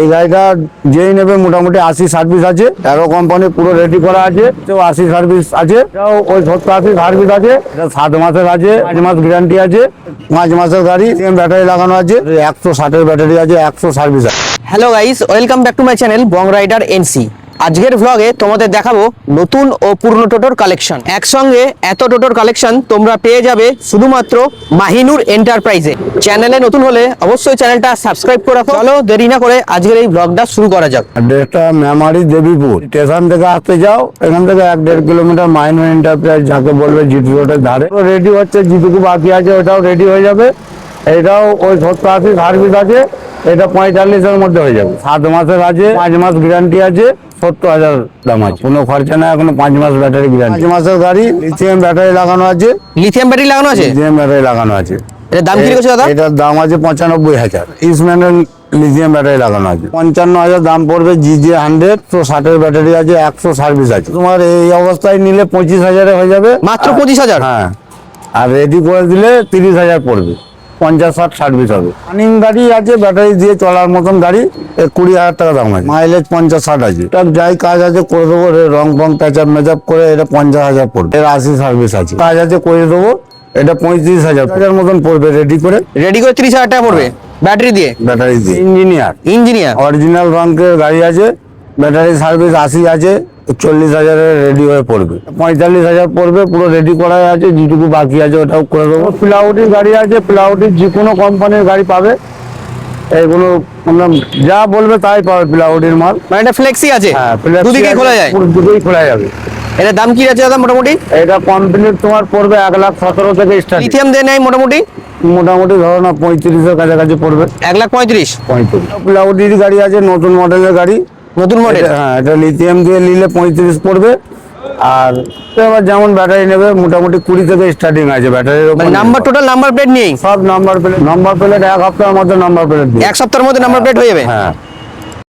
এই গাড়িটা যেই নেবে মোটামুটি 80 সার্ভিস আছে, অ্যারো কোম্পানি পুরো রেডি করা আছে, 80 সার্ভিস আছে, এটাও ওই 70-80 সার্ভিস আছে। এটা 7 মাসের আছে, 5 মাস গ্যারান্টি আছে, 5 মাসের গাড়ি, সেম ব্যাটারি লাগানো আছে, 160 ব্যাটারি আছে, 100 সার্ভিস আছে। Hello guys, welcome back to my channel bong rider NC. আজকের ভ্লগে তোমাদের দেখাবো নতুন ও পুরনো টোটোর কালেকশন। একসঙ্গে এত টোটোর কালেকশন তোমরা পেয়ে যাবে শুধুমাত্র মাহিনুর এন্টারপ্রাইজে। চ্যানেলে নতুন হলে অবশ্যই চ্যানেলটা সাবস্ক্রাইব করে রাখো। চলো দেরি না করে আজকের এই ভ্লগটা শুরু করা যাক। ডেটটা মেমারি দেবীপুর স্টেশন থেকে আসতে যাও, এখান থেকে 1-1.5 কিলোমিটার মাহিনুর এন্টারপ্রাইজ যাকে বলবে জিটি রোডের ধারে রেডি হচ্ছে, যেটুকু বাকি আছে ওটাও রেডি হয়ে যাবে। এটাও ওই 70-80 সার্ভিস আছে, এটা 45-এর মধ্যে হয়ে যাবে। 7 মাসের আছে, 5 মাস গ্যারান্টি আছে, 70,000 দাম আছে, কোনো খরচা না, এখনো 5 মাস ব্যাটারি গ্যারান্টি। 5 মাসের গাড়ি, লিথিয়াম ব্যাটারি লাগানো আছে। লিথিয়াম ব্যাটারি লাগানো আছে? লিথিয়াম ব্যাটারি লাগানো আছে। এর দাম কি রেখেছো দাদা? এটার দাম আছে 95,000। ইস্টম্যানের লিথিয়াম ব্যাটারি লাগানো আছে, 55,000 দাম পড়বে। জিজে 100 160 ব্যাটারি আছে, 100 সার্ভিস আছে। তোমার এই অবস্থায় নিলে 25,000 হয়ে যাবে। মাত্র 25,000? হ্যাঁ, আর রেডি করে দিলে 30,000 পড়বে, 50-60 সার্ভিস হবে। রানিং গাড়ি আছে, ব্যাটারি দিয়ে চলার মতন গাড়ি, 20,000 টাকা দাম আছে। মাইলেজ 50-60 আছে। তার যাই কাজ আছে করে দেবো, রং ফং প্যাচাপ মেচাপ করে এটা 50,000 পড়বে। এর 80 সার্ভিস আছে, কাজ আছে করে দেবো। এটা 35,000 মতন পড়বে রেডি করে। 30,000 টাকা পড়বে ব্যাটারি দিয়ে? ব্যাটারি দিয়ে ইঞ্জিনিয়ার অরিজিনাল রঙের গাড়ি আছে, ব্যাটারি সার্ভিস 80 আছে, 40,000 রেডি হয়ে পড়বে। 45,000 পড়বে, পুরো রেডি করা আছে, যেটুকু বাকি আছে ওটাও করে দেবো। প্লাউডির গাড়ি আছে, প্লাউডির যে কোনো কোম্পানির গাড়ি পাবে। এইগুলো তোমরা যা বলবে তাই পাবে, প্লাউডির মাল। মানে এটা ফ্লেক্সি আছে? হ্যাঁ, দুদিকেই খোলা যায়? দুদিকেই খোলা যাবে। এটার দাম কি আছে দাদা মোটামুটি? এটা কমপ্লিট তোমার পড়বে 1,17,000 থেকে স্টার্ট। লিথিয়াম দিয়ে নেয় মোটামুটি ধরো না 35-এর কাছাকাছি পড়বে। 1,35,000। প্লাউডির গাড়ি আছে, নতুন মডেলের গাড়ি। নতুন মডেল? হ্যাঁ, এটা লিথিয়াম দিয়ে নিলে 35 পড়বে। আর এবার যেমন ব্যাটারি নেবে, মোটামুটি 20 থেকে স্টার্টিং আছে ব্যাটারির উপর। নাম্বার টোটাল নাম্বার প্লেট নেই? সব নাম্বার প্লেট এক সপ্তাহের মধ্যে নাম্বার প্লেট দিয়ে। 1 সপ্তাহের মধ্যে নাম্বার প্লেট হয়ে যাবে? হ্যাঁ,